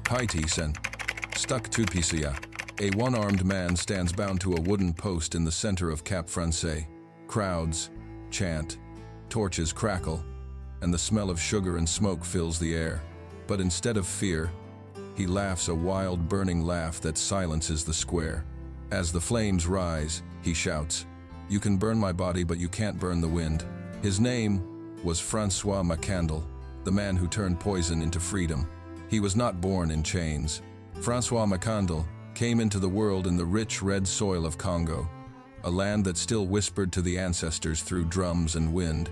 Haiti sent. Stuck to Pisia. A one-armed man stands bound to a wooden post in the center of Cap Francais. Crowds chant, torches crackle, and the smell of sugar and smoke fills the air. But instead of fear, he laughs a wild, burning laugh that silences the square. As the flames rise, he shouts, "You can burn my body, but you can't burn the wind." His name was François Mackandal, the man who turned poison into freedom. He was not born in chains. François Mackandal came into the world in the rich red soil of Congo, a land that still whispered to the ancestors through drums and wind.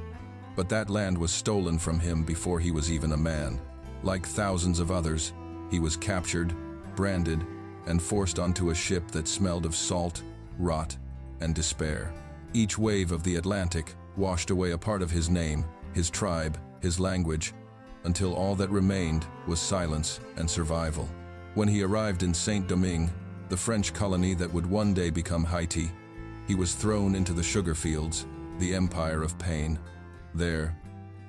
But that land was stolen from him before he was even a man. Like thousands of others, he was captured, branded, and forced onto a ship that smelled of salt, rot, and despair. Each wave of the Atlantic washed away a part of his name, his tribe, his language, until all that remained was silence and survival. When he arrived in Saint-Domingue, the French colony that would one day become Haiti, he was thrown into the sugar fields, the empire of pain. There,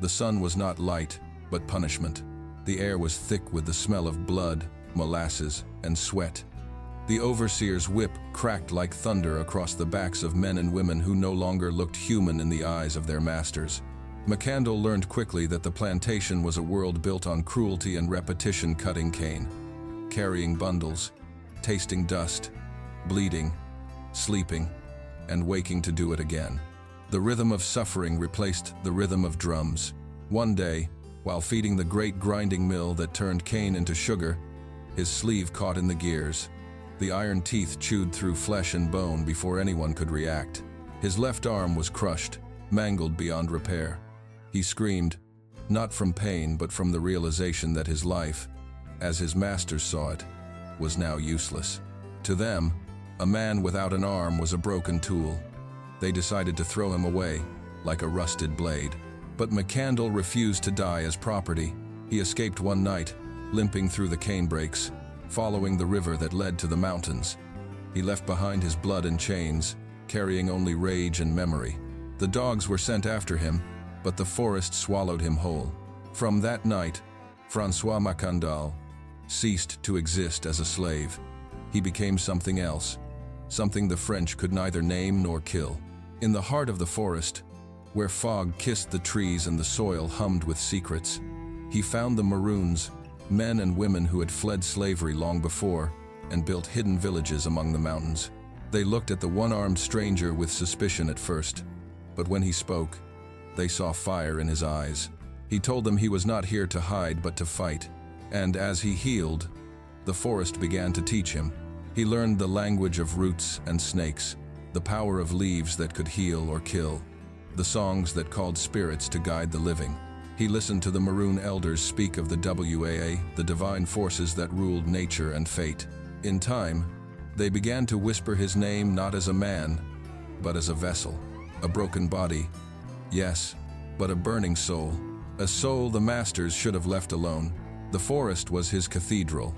the sun was not light, but punishment. The air was thick with the smell of blood, molasses, and sweat. The overseer's whip cracked like thunder across the backs of men and women who no longer looked human in the eyes of their masters. Mackandal learned quickly that the plantation was a world built on cruelty and repetition, cutting cane, carrying bundles, tasting dust, bleeding, sleeping, and waking to do it again. The rhythm of suffering replaced the rhythm of drums. One day, while feeding the great grinding mill that turned cane into sugar, his sleeve caught in the gears. The iron teeth chewed through flesh and bone before anyone could react. His left arm was crushed, mangled beyond repair. He screamed, not from pain but from the realization that his life, as his masters saw it, was now useless. To them, a man without an arm was a broken tool. They decided to throw him away, like a rusted blade. But Mackandal refused to die as property. He escaped one night, limping through the cane brakes, following the river that led to the mountains. He left behind his blood and chains, carrying only rage and memory. The dogs were sent after him, but the forest swallowed him whole. From that night, François Mackandal ceased to exist as a slave. He became something else, something the French could neither name nor kill. In the heart of the forest, where fog kissed the trees and the soil hummed with secrets, he found the Maroons, men and women who had fled slavery long before and built hidden villages among the mountains. They looked at the one-armed stranger with suspicion at first, but when he spoke, they saw fire in his eyes. He told them he was not here to hide but to fight, and as he healed, the forest began to teach him. He learned the language of roots and snakes, the power of leaves that could heal or kill, the songs that called spirits to guide the living. He listened to the Maroon elders speak of the WAA, the divine forces that ruled nature and fate. In time, they began to whisper his name not as a man, but as a vessel, a broken body, yes, but a burning soul, a soul the masters should have left alone. The forest was his cathedral.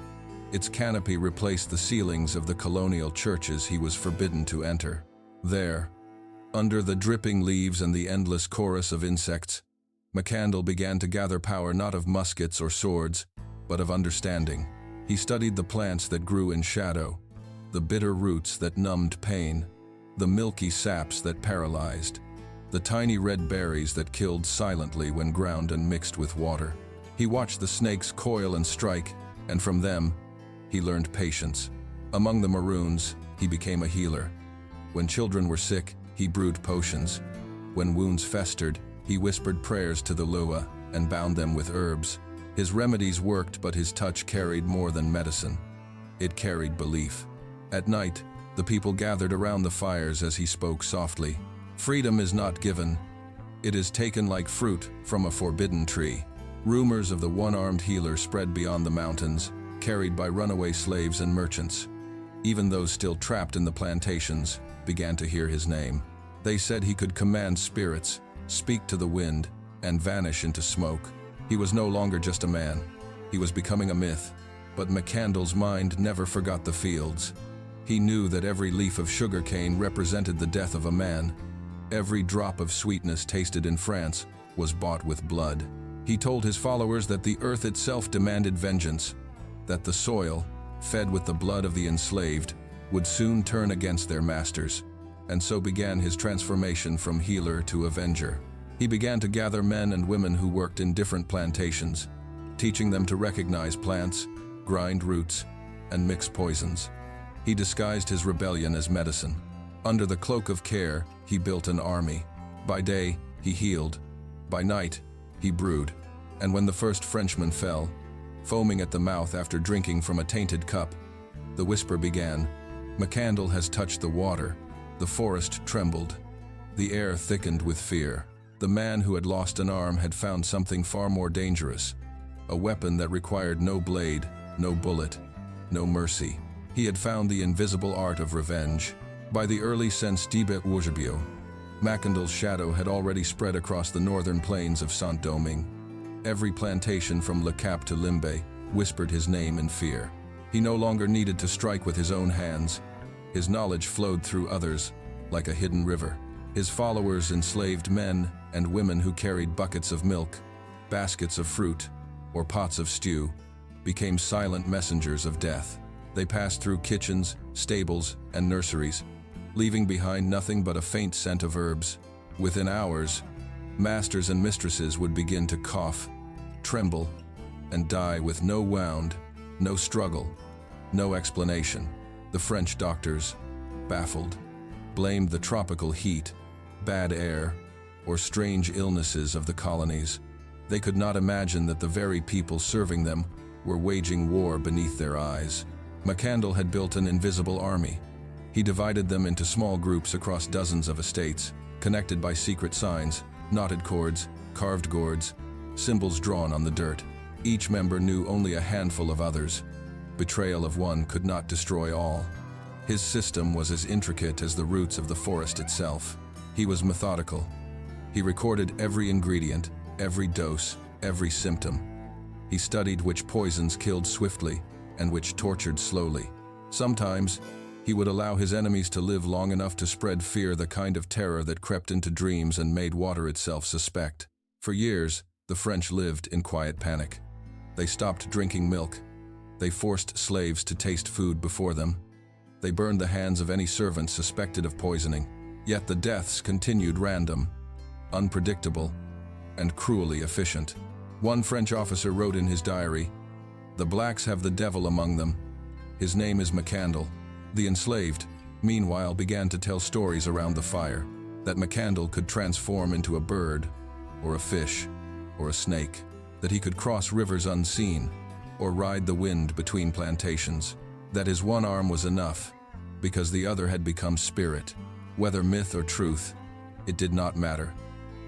Its canopy replaced the ceilings of the colonial churches he was forbidden to enter. There, under the dripping leaves and the endless chorus of insects, Mackandal began to gather power not of muskets or swords, but of understanding. He studied the plants that grew in shadow, the bitter roots that numbed pain, the milky saps that paralyzed, the tiny red berries that killed silently when ground and mixed with water. He watched the snakes coil and strike, and from them, he learned patience. Among the Maroons, he became a healer. When children were sick, he brewed potions. When wounds festered, he whispered prayers to the Lua and bound them with herbs. His remedies worked, but his touch carried more than medicine. It carried belief. At night, the people gathered around the fires as he spoke softly. Freedom is not given. It is taken like fruit from a forbidden tree. Rumors of the one-armed healer spread beyond the mountains, carried by runaway slaves and merchants. Even those still trapped in the plantations began to hear his name. They said he could command spirits, speak to the wind, and vanish into smoke. He was no longer just a man. He was becoming a myth. But Mackandal's mind never forgot the fields. He knew that every leaf of sugarcane represented the death of a man. Every drop of sweetness tasted in France was bought with blood. He told his followers that the earth itself demanded vengeance. that the soil, fed with the blood of the enslaved, would soon turn against their masters, and so began his transformation from healer to avenger. He began to gather men and women who worked in different plantations, teaching them to recognize plants, grind roots, and mix poisons. He disguised his rebellion as medicine. Under the cloak of care, he built an army. By day, he healed. By night, he brewed. And when the first Frenchman fell, foaming at the mouth after drinking from a tainted cup, the whisper began, "Mackandal has touched the water." The forest trembled. The air thickened with fear. The man who had lost an arm had found something far more dangerous, a weapon that required no blade, no bullet, no mercy. He had found the invisible art of revenge. By the early Sense d'Ibet Wojabio, Mackandal's shadow had already spread across the northern plains of Saint-Domingue. Every plantation from Le Cap to Limbe whispered his name in fear. He no longer needed to strike with his own hands. His knowledge flowed through others like a hidden river. His followers, enslaved men and women who carried buckets of milk, baskets of fruit, or pots of stew, became silent messengers of death. They passed through kitchens, stables, and nurseries, leaving behind nothing but a faint scent of herbs. Within hours, masters and mistresses would begin to cough, tremble, and die with no wound, no struggle, no explanation. The French doctors, baffled, blamed the tropical heat, bad air, or strange illnesses of the colonies. They could not imagine that the very people serving them were waging war beneath their eyes. Mackandal had built an invisible army. He divided them into small groups across dozens of estates, connected by secret signs, knotted cords, carved gourds, symbols drawn on the dirt. Each member knew only a handful of others. Betrayal of one could not destroy all. His system was as intricate as the roots of the forest itself. He was methodical. He recorded every ingredient, every dose, every symptom. He studied which poisons killed swiftly and which tortured slowly. Sometimes, he would allow his enemies to live long enough to spread fear, the kind of terror that crept into dreams and made water itself suspect. For years, the French lived in quiet panic. They stopped drinking milk. They forced slaves to taste food before them. They burned the hands of any servant suspected of poisoning. Yet the deaths continued random, unpredictable, and cruelly efficient. One French officer wrote in his diary, "The blacks have the devil among them. His name is Mackandal." The enslaved, meanwhile, began to tell stories around the fire, that Mackandal could transform into a bird, or a fish, or a snake, that he could cross rivers unseen, or ride the wind between plantations, that his one arm was enough, because the other had become spirit. Whether myth or truth, it did not matter,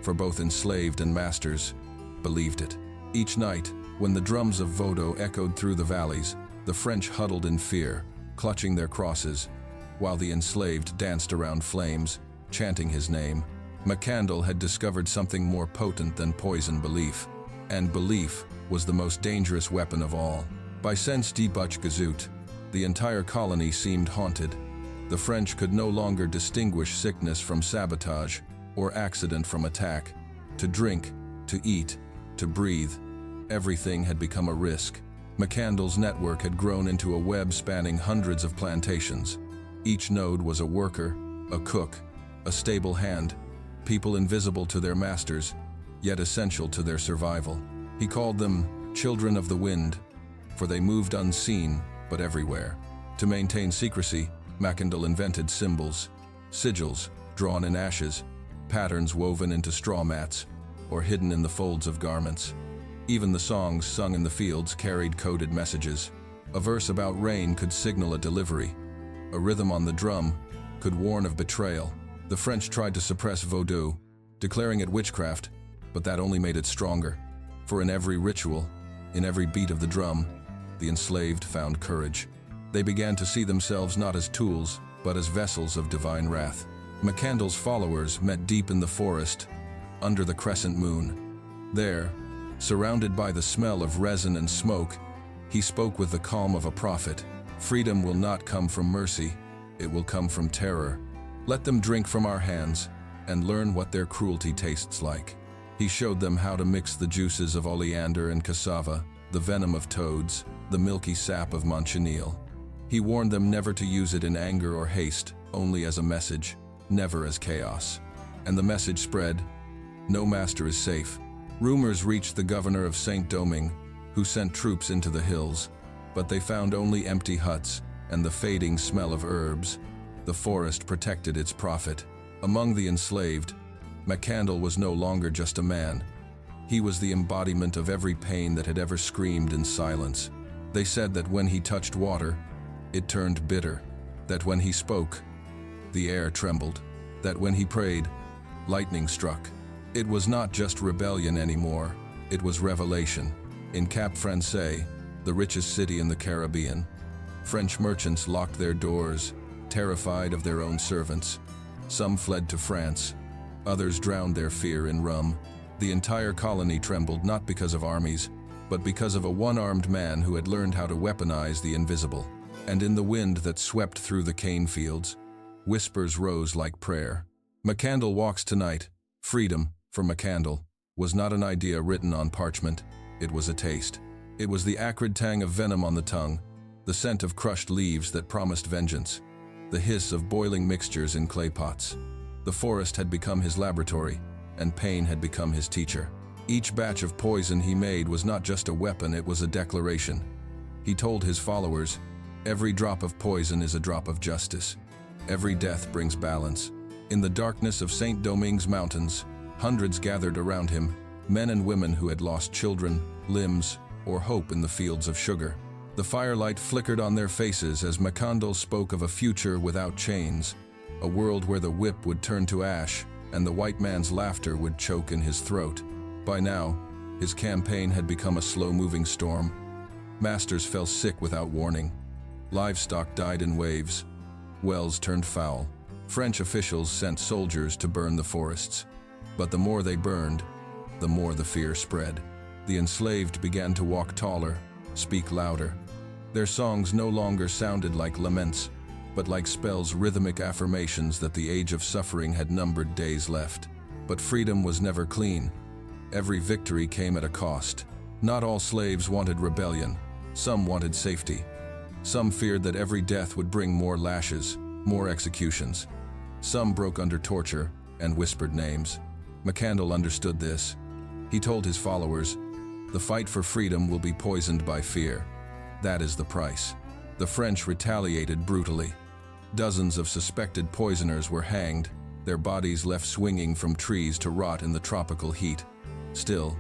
for both enslaved and masters believed it. Each night, when the drums of Vodou echoed through the valleys, the French huddled in fear, clutching their crosses, while the enslaved danced around flames, chanting his name. Mackandal had discovered something more potent than poison: belief. And belief was the most dangerous weapon of all. By Sense d'Ibet Gazout, the entire colony seemed haunted. The French could no longer distinguish sickness from sabotage, or accident from attack. To drink, to eat, to breathe, everything had become a risk. Mackandal's network had grown into a web spanning hundreds of plantations. Each node was a worker, a cook, a stable hand, people invisible to their masters, yet essential to their survival. He called them children of the wind, for they moved unseen but everywhere. To maintain secrecy, Mackandal invented symbols, sigils drawn in ashes, patterns woven into straw mats, or hidden in the folds of garments. Even the songs sung in the fields carried coded messages. A verse about rain could signal a delivery. A rhythm on the drum could warn of betrayal. The French tried to suppress Vodou, declaring it witchcraft, but that only made it stronger. For in every ritual, in every beat of the drum, the enslaved found courage. They began to see themselves not as tools, but as vessels of divine wrath. Mackandal's followers met deep in the forest, under the crescent moon. There, surrounded by the smell of resin and smoke, he spoke with the calm of a prophet. Freedom will not come from mercy, it will come from terror. Let them drink from our hands and learn what their cruelty tastes like. He showed them how to mix the juices of oleander and cassava, the venom of toads, the milky sap of manchineel. He warned them never to use it in anger or haste, only as a message, never as chaos. And the message spread. No master is safe. Rumors reached the governor of Saint-Domingue, who sent troops into the hills, but they found only empty huts and the fading smell of herbs. The forest protected its prophet. Among the enslaved, Mackandal was no longer just a man. He was the embodiment of every pain that had ever screamed in silence. They said that when he touched water, it turned bitter, that when he spoke, the air trembled, that when he prayed, lightning struck. It was not just rebellion anymore, it was revelation. In Cap Français, the richest city in the Caribbean, French merchants locked their doors, terrified of their own servants. Some fled to France, others drowned their fear in rum. The entire colony trembled not because of armies, but because of a one-armed man who had learned how to weaponize the invisible. And in the wind that swept through the cane fields, whispers rose like prayer. Mackandal walks tonight. Freedom, for Mackandal, was not an idea written on parchment, it was a taste. It was the acrid tang of venom on the tongue, the scent of crushed leaves that promised vengeance, the hiss of boiling mixtures in clay pots. The forest had become his laboratory, and pain had become his teacher. Each batch of poison he made was not just a weapon, it was a declaration. He told his followers, every drop of poison is a drop of justice. Every death brings balance. In the darkness of Saint-Domingue's mountains, hundreds gathered around him, men and women who had lost children, limbs, or hope in the fields of sugar. The firelight flickered on their faces as Mackandal spoke of a future without chains, a world where the whip would turn to ash and the white man's laughter would choke in his throat. By now, his campaign had become a slow-moving storm. Masters fell sick without warning. Livestock died in waves. Wells turned foul. French officials sent soldiers to burn the forests. But the more they burned, the more the fear spread. The enslaved began to walk taller, speak louder. Their songs no longer sounded like laments, but like spells, rhythmic affirmations that the age of suffering had numbered days left. But freedom was never clean. Every victory came at a cost. Not all slaves wanted rebellion. Some wanted safety. Some feared that every death would bring more lashes, more executions. Some broke under torture and whispered names. Mackandal understood this. He told his followers, the fight for freedom will be poisoned by fear. That is the price. The French retaliated brutally. Dozens of suspected poisoners were hanged, their bodies left swinging from trees to rot in the tropical heat. Still,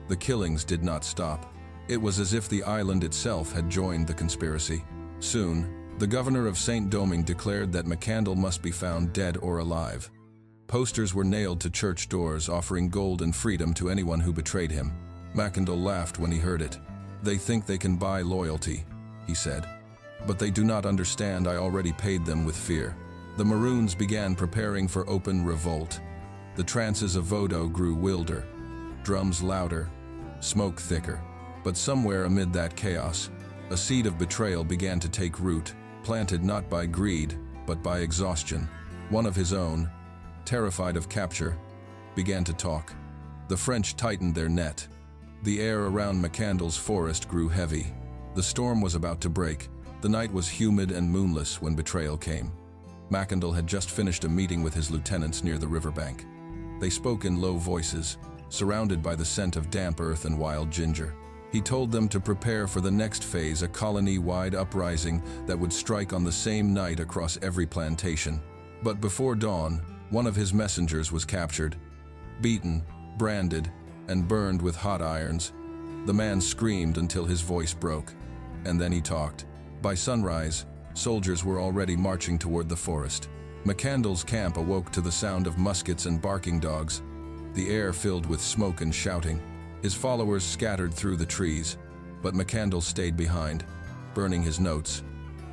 the killings did not stop. It was as if the island itself had joined the conspiracy. Soon, the governor of Saint-Domingue declared that Mackandal must be found dead or alive. Posters were nailed to church doors offering gold and freedom to anyone who betrayed him. Mackandal laughed when he heard it. They think they can buy loyalty, he said. But they do not understand I already paid them with fear. The Maroons began preparing for open revolt. The trances of Vodo grew wilder, drums louder, smoke thicker. But somewhere amid that chaos, a seed of betrayal began to take root, planted not by greed, but by exhaustion. One of his own, terrified of capture, began to talk. The French tightened their net. The air around Mackandal's forest grew heavy. The storm was about to break. The night was humid and moonless when betrayal came. Mackandal had just finished a meeting with his lieutenants near the riverbank. They spoke in low voices, surrounded by the scent of damp earth and wild ginger. He told them to prepare for the next phase, a colony-wide uprising that would strike on the same night across every plantation. But before dawn, one of his messengers was captured, beaten, branded, and burned with hot irons. The man screamed until his voice broke, and then he talked. By sunrise, soldiers were already marching toward the forest. Mackandal's camp awoke to the sound of muskets and barking dogs, the air filled with smoke and shouting. His followers scattered through the trees, but Mackandal stayed behind, burning his notes,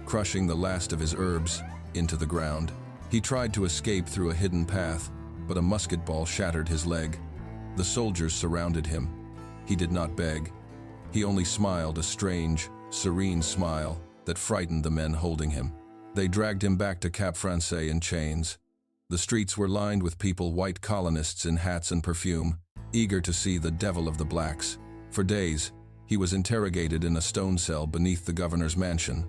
crushing the last of his herbs into the ground. He tried to escape through a hidden path, but a musket ball shattered his leg. The soldiers surrounded him. He did not beg. He only smiled, a strange, serene smile that frightened the men holding him. They dragged him back to Cap Français in chains. The streets were lined with people, white colonists in hats and perfume, eager to see the devil of the blacks. For days, He was interrogated in a stone cell beneath the governor's mansion.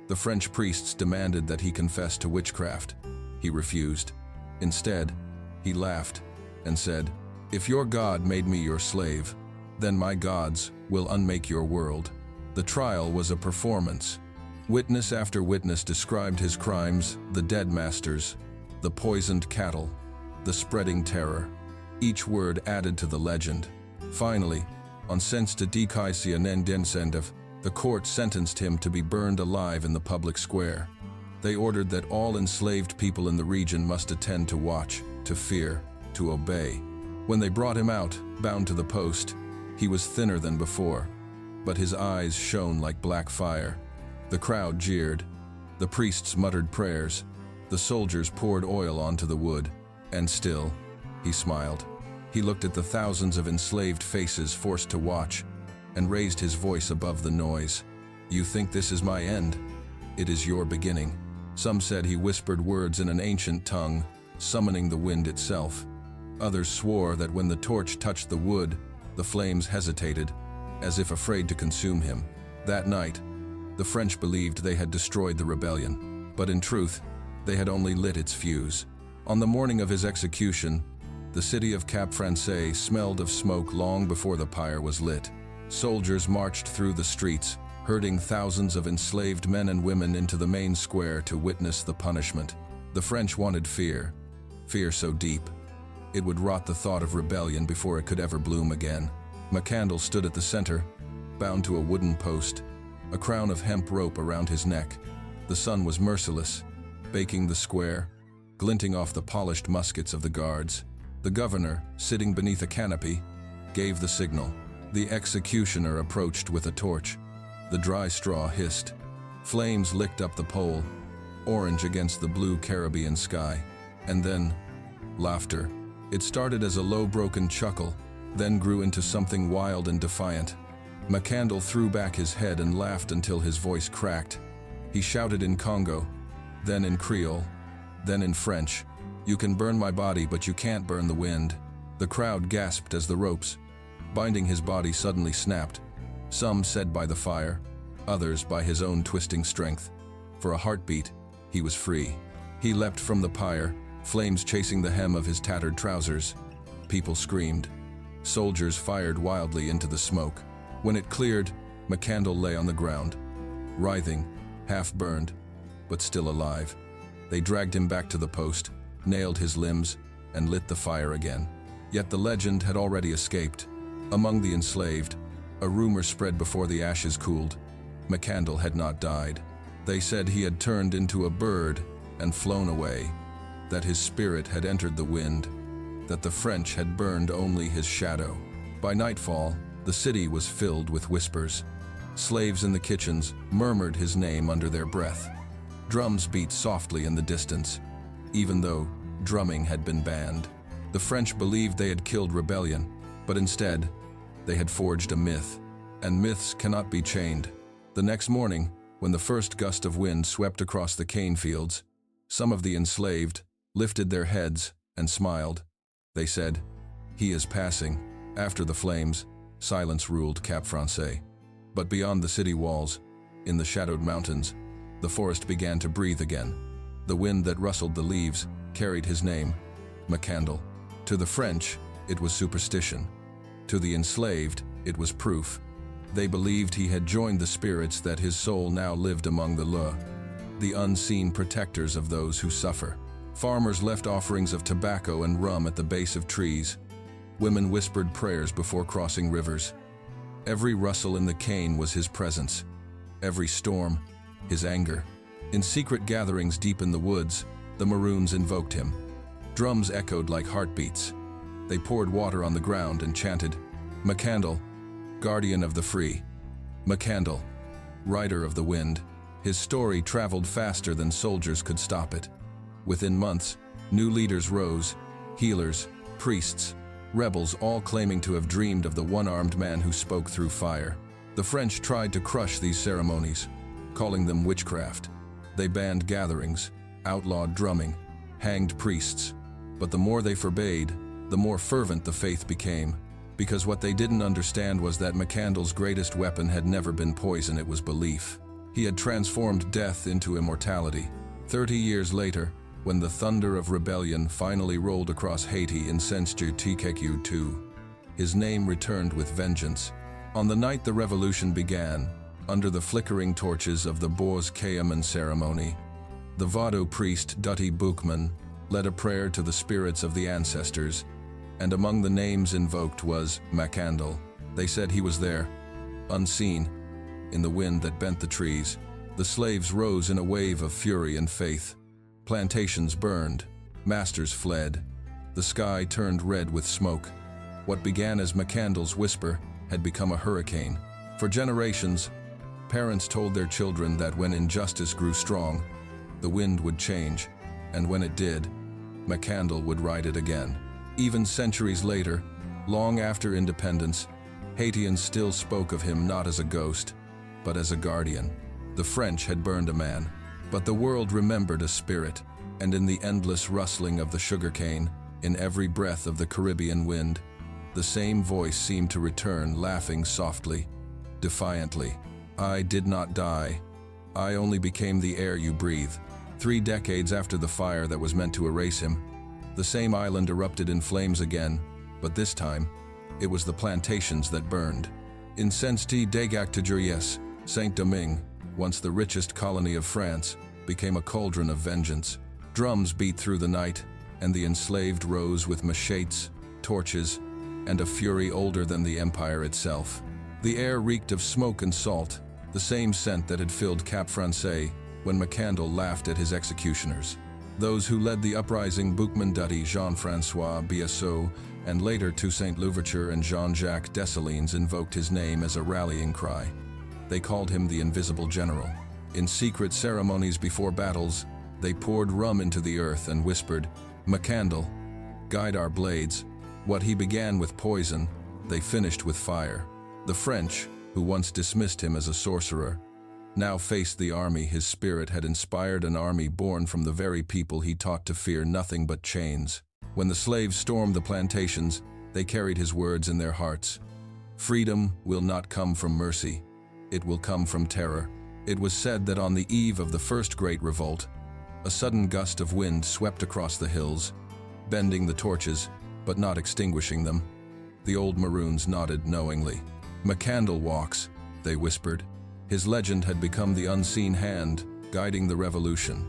The French priests demanded that he confess to witchcraft. He refused. Instead, he laughed and said, "If your God made me your slave, then my gods will unmake your world." The trial was a performance. Witness after witness described his crimes: the dead masters, the poisoned cattle, the spreading terror. Each word added to the legend. Finally, on sense to Dikaisia Nendensendev, the court sentenced him to be burned alive in the public square. They ordered that all enslaved people in the region must attend to watch, to fear, to obey. When they brought him out, bound to the post, he was thinner than before, but his eyes shone like black fire. The crowd jeered. The priests muttered prayers. The soldiers poured oil onto the wood. And still, he smiled. He looked at the thousands of enslaved faces forced to watch, and raised his voice above the noise. "You think this is my end? It is your beginning." Some said he whispered words in an ancient tongue, summoning the wind itself. Others swore that when the torch touched the wood, the flames hesitated, as if afraid to consume him. That night, the French believed they had destroyed the rebellion, but in truth, they had only lit its fuse. On the morning of his execution, the city of Cap Français smelled of smoke long before the pyre was lit. Soldiers marched through the streets, herding thousands of enslaved men and women into the main square to witness the punishment. The French wanted fear, fear so deep, it would rot the thought of rebellion before it could ever bloom again. Mackandal stood at the center, bound to a wooden post, a crown of hemp rope around his neck. The sun was merciless, baking the square, glinting off the polished muskets of the guards. The governor, sitting beneath a canopy, gave the signal. The executioner approached with a torch. The dry straw hissed. Flames licked up the pole, orange against the blue Caribbean sky. And then, laughter. It started as a low, broken chuckle, then grew into something wild and defiant. Mackandal threw back his head and laughed until his voice cracked. He shouted in Congo, then in Creole, then in French, "You can burn my body, but you can't burn the wind." The crowd gasped as the ropes, binding his body, suddenly snapped. Some said by the fire, others by his own twisting strength. For a heartbeat, he was free. He leapt from the pyre, flames chasing the hem of his tattered trousers. People screamed. Soldiers fired wildly into the smoke. When it cleared, Mackandal lay on the ground, writhing, half-burned, but still alive. They dragged him back to the post, nailed his limbs, and lit the fire again. Yet the legend had already escaped. Among the enslaved, a rumor spread before the ashes cooled. Mackandal had not died. They said he had turned into a bird and flown away, that his spirit had entered the wind, that the French had burned only his shadow. By nightfall, the city was filled with whispers. Slaves in the kitchens murmured his name under their breath. Drums beat softly in the distance, even though drumming had been banned. The French believed they had killed rebellion, but instead, they had forged a myth, and myths cannot be chained. The next morning, when the first gust of wind swept across the cane fields, some of the enslaved lifted their heads and smiled. They said, "He is passing." After the flames, silence ruled Cap Français. But beyond the city walls, in the shadowed mountains, the forest began to breathe again. The wind that rustled the leaves carried his name, Mackandal. To the French, it was superstition. To the enslaved, it was proof. They believed he had joined the spirits, that his soul now lived among the unseen protectors of those who suffer. Farmers left offerings of tobacco and rum at the base of trees. Women whispered prayers before crossing rivers. Every rustle in the cane was his presence. Every storm, his anger. In secret gatherings deep in the woods, the Maroons invoked him. Drums echoed like heartbeats. They poured water on the ground and chanted, "Mackandal, guardian of the free. Mackandal, rider of the wind." His story traveled faster than soldiers could stop it. Within months, new leaders rose, healers, priests, rebels, all claiming to have dreamed of the one-armed man who spoke through fire. The French tried to crush these ceremonies, calling them witchcraft. They banned gatherings, outlawed drumming, hanged priests. But the more they forbade, the more fervent the faith became, because what they didn't understand was that Mackandal's greatest weapon had never been poison, it was belief. He had transformed death into immortality. 30 years later, when the thunder of rebellion finally rolled across Haiti in Senstu Tkeku II, his name returned with vengeance. On the night the revolution began, under the flickering torches of the Boers Kayaman ceremony, the Vado priest Dutty Boekman led a prayer to the spirits of the ancestors, and among the names invoked was Mackandal. They said he was there, unseen, in the wind that bent the trees. The slaves rose in a wave of fury and faith. Plantations burned, masters fled. The sky turned red with smoke. What began as Mackandal's whisper had become a hurricane. For generations, parents told their children that when injustice grew strong, the wind would change, and when it did, Mackandal would ride it again. Even centuries later, long after independence, Haitians still spoke of him not as a ghost, but as a guardian. The French had burned a man, but the world remembered a spirit, and in the endless rustling of the sugarcane, in every breath of the Caribbean wind, the same voice seemed to return, laughing softly, defiantly. I did not die. I only became the air you breathe. 3 decades after the fire that was meant to erase him, the same island erupted in flames again, but this time, it was the plantations that burned. In Saint-Domingue, Saint-Domingue, once the richest colony of France, became a cauldron of vengeance. Drums beat through the night, and the enslaved rose with machetes, torches, and a fury older than the empire itself. The air reeked of smoke and salt, the same scent that had filled Cap Français when Mackandal laughed at his executioners. Those who led the uprising, Boekman Dutty, Jean-François Biassou, and later Toussaint Louverture and Jean-Jacques Dessalines invoked his name as a rallying cry. They called him the Invisible General. In secret ceremonies before battles, they poured rum into the earth and whispered, "Mackandal, guide our blades." What he began with poison, they finished with fire. The French, who once dismissed him as a sorcerer, now faced the army his spirit had inspired, an army born from the very people he taught to fear nothing but chains. When the slaves stormed the plantations, they carried his words in their hearts. Freedom will not come from mercy. It will come from terror. It was said that on the eve of the first great revolt, a sudden gust of wind swept across the hills, bending the torches, but not extinguishing them. The old Maroons nodded knowingly. "Mackandal walks," they whispered. His legend had become the unseen hand guiding the revolution.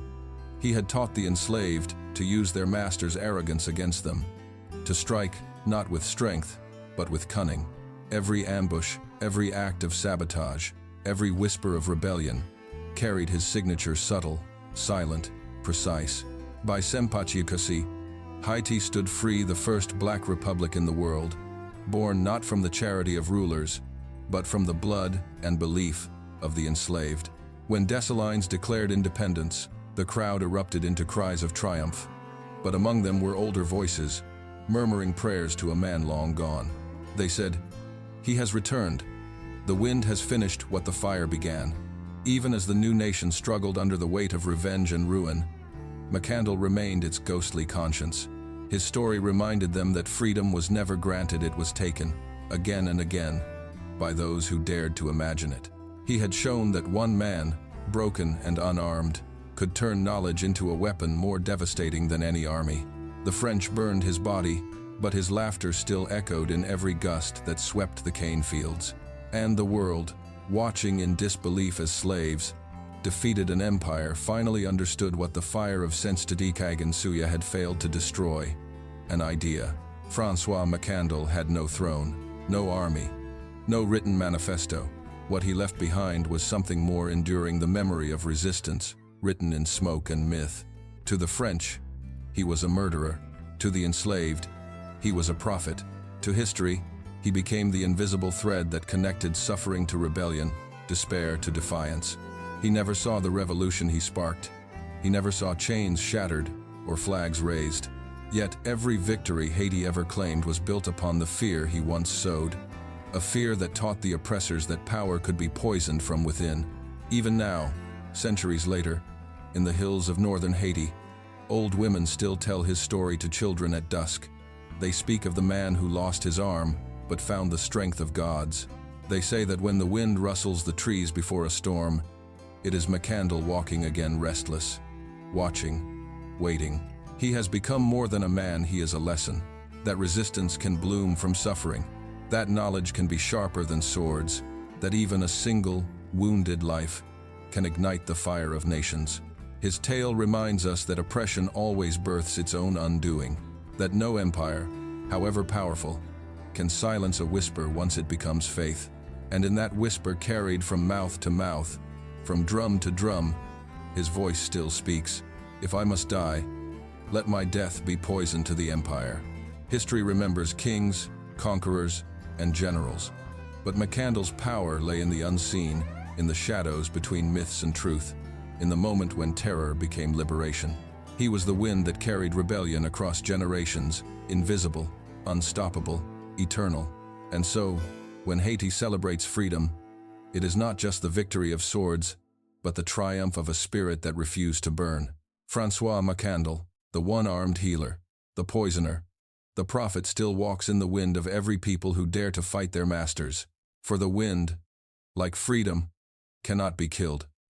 He had taught the enslaved to use their master's arrogance against them, to strike not with strength, but with cunning. Every ambush, every act of sabotage, every whisper of rebellion carried his signature, subtle, silent, precise. By Sempachiyukusi, Haiti stood free, the first black republic in the world, born not from the charity of rulers, but from the blood and belief of the enslaved. When Dessalines declared independence, the crowd erupted into cries of triumph, but among them were older voices, murmuring prayers to a man long gone. They said, "He has returned. The wind has finished what the fire began." Even as the new nation struggled under the weight of revenge and ruin, Mackandal remained its ghostly conscience. His story reminded them that freedom was never granted, it was taken, again and again, by those who dared to imagine it. He had shown that one man, broken and unarmed, could turn knowledge into a weapon more devastating than any army. The French burned his body, but his laughter still echoed in every gust that swept the cane fields. And the world, watching in disbelief as slaves, defeated an empire, finally understood what the fire of Senstadikagansuya had failed to destroy: an idea. François Mackandal had no throne, no army, no written manifesto. What he left behind was something more enduring, the memory of resistance, written in smoke and myth. To the French, he was a murderer. To the enslaved, he was a prophet. To history, he became the invisible thread that connected suffering to rebellion, despair to defiance. He never saw the revolution he sparked. He never saw chains shattered or flags raised. Yet every victory Haiti ever claimed was built upon the fear he once sowed. A fear that taught the oppressors that power could be poisoned from within. Even now, centuries later, in the hills of northern Haiti, old women still tell his story to children at dusk. They speak of the man who lost his arm but found the strength of gods. They say that when the wind rustles the trees before a storm, it is Mackandal walking again, restless, watching, waiting. He has become more than a man, he is a lesson. That resistance can bloom from suffering. That knowledge can be sharper than swords. That even a single, wounded life can ignite the fire of nations. His tale reminds us that oppression always births its own undoing. That no empire, however powerful, can silence a whisper once it becomes faith. And in that whisper, carried from mouth to mouth, from drum to drum, his voice still speaks. If I must die, let my death be poison to the empire. History remembers kings, conquerors, and generals. But Mackandal's power lay in the unseen, in the shadows between myths and truth, in the moment when terror became liberation. He was the wind that carried rebellion across generations, invisible, unstoppable, eternal. And so, when Haiti celebrates freedom, it is not just the victory of swords, but the triumph of a spirit that refused to burn. François Mackandal, the one-armed healer, the poisoner, the prophet, still walks in the wind of every people who dare to fight their masters. For the wind, like freedom, cannot be killed.